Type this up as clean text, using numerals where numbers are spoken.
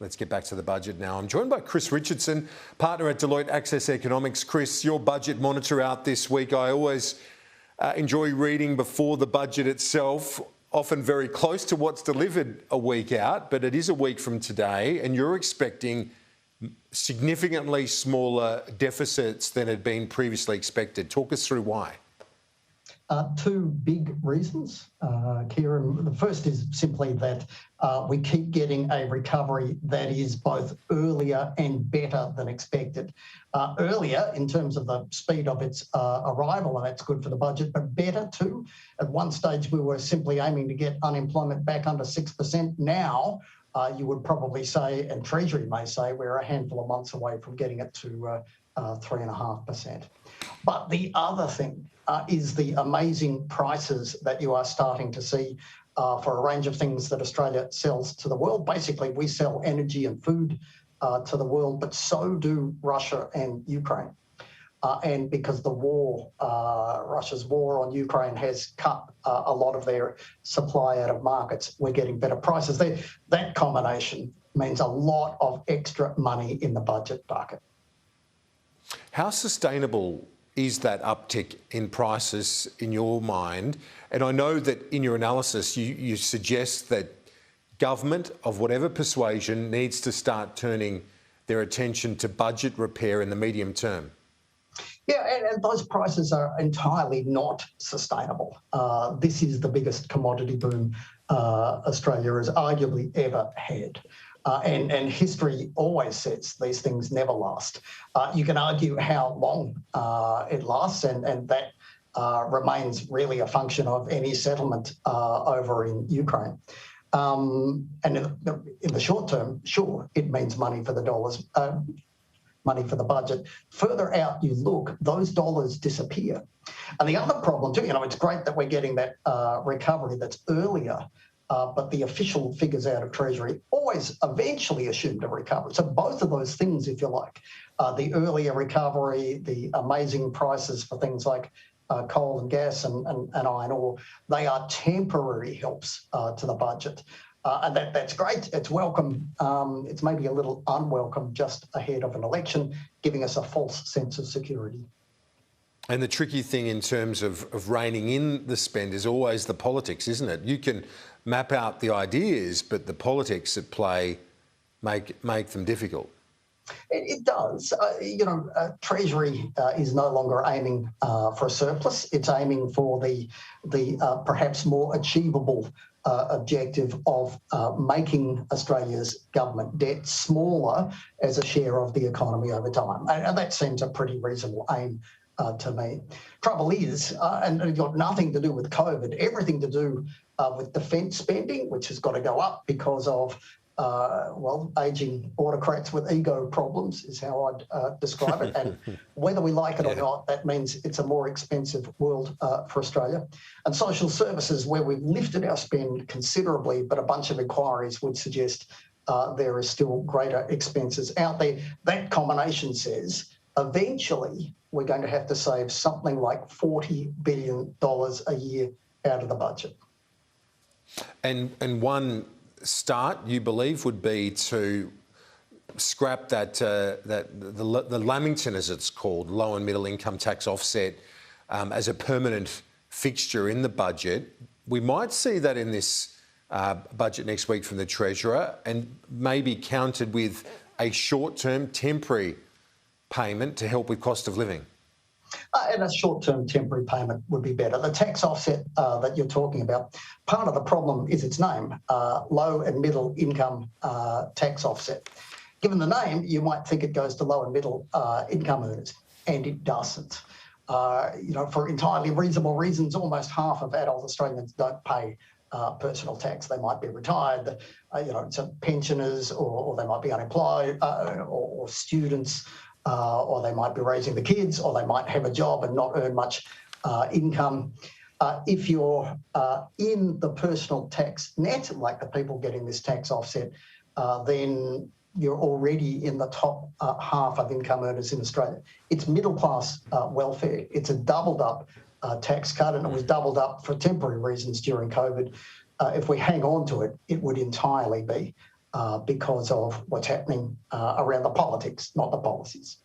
Let's get back to the budget now. I'm joined by Chris Richardson, partner at Deloitte Access Economics. Chris, your budget monitor out this week. I always enjoy reading before the budget itself, often very close to what's delivered a week out, but it is a week from today, and you're expecting significantly smaller deficits than had been previously expected. Talk us through why. Two big reasons, Kieran. The first is simply that we keep getting a recovery that is both earlier and better than expected. Earlier in terms of the speed of its arrival, and that's good for the budget, but better too. At one stage, we were simply aiming to get unemployment back under 6%. Now, you would probably say, and Treasury may say, we're a handful of months away from getting it to 3.5%. But the other thing is the amazing prices that you are starting to see for a range of things that Australia sells to the world. Basically, we sell energy and food to the world, but so do Russia and Ukraine. And because the war, Russia's war on Ukraine has cut a lot of their supply out of markets, we're getting better prices there. That combination means a lot of extra money in the budget bucket. How sustainable is that uptick in prices in your mind? And I know that in your analysis, you suggest that government of whatever persuasion needs to start turning their attention to budget repair in the medium term. Yeah, and those prices are entirely not sustainable. This is the biggest commodity boom Australia has arguably ever had. And history always says these things never last. You can argue how long it lasts, and that remains really a function of any settlement over in Ukraine. And in the short term, sure, it means money for the dollars, money for the budget. Further out you look, those dollars disappear. And the other problem too, it's great that we're getting that recovery that's earlier, but the official figures out of Treasury always eventually assumed a recovery. So both of those things, if you like, the earlier recovery, the amazing prices for things like coal and gas and iron ore, they are temporary helps to the budget. And that's great. It's welcome. It's maybe a little unwelcome just ahead of an election, giving us a false sense of security. And the tricky thing in terms of reining in the spend is always the politics, isn't it? You can map out the ideas, but the politics at play make them difficult. It does. Treasury is no longer aiming for a surplus. It's aiming for the perhaps more achievable objective of making Australia's government debt smaller as a share of the economy over time. And that seems a pretty reasonable aim to me. Trouble is, and it's got nothing to do with COVID, everything to do with defence spending, which has got to go up because of ageing autocrats with ego problems is how I'd describe it. And whether we like it or not, that means it's a more expensive world for Australia. And social services, where we've lifted our spend considerably, but a bunch of inquiries would suggest there is still greater expenses out there. That combination says eventually we're going to have to save something like $40 billion a year out of the budget. And one start, you believe, would be to scrap the Lamington, as it's called, low and middle income tax offset as a permanent fixture in the budget. We might see that in this budget next week from the Treasurer, and maybe countered with a short-term temporary payment to help with cost of living. And a short-term temporary payment would be better. The tax offset that you're talking about, part of the problem is its name, low and middle income tax offset. Given the name, you might think it goes to low and middle income earners, and it doesn't. For entirely reasonable reasons, almost half of adult Australians don't pay personal tax. They might be retired, so pensioners, or they might be unemployed, or students, or they might be raising the kids, or they might have a job and not earn much income. If you're in the personal tax net, like the people getting this tax offset, then you're already in the top half of income earners in Australia. It's middle class welfare. It's a doubled up tax cut, and it was doubled up for temporary reasons during COVID. If we hang on to it, it would entirely be because of what's happening around the politics, not the policies.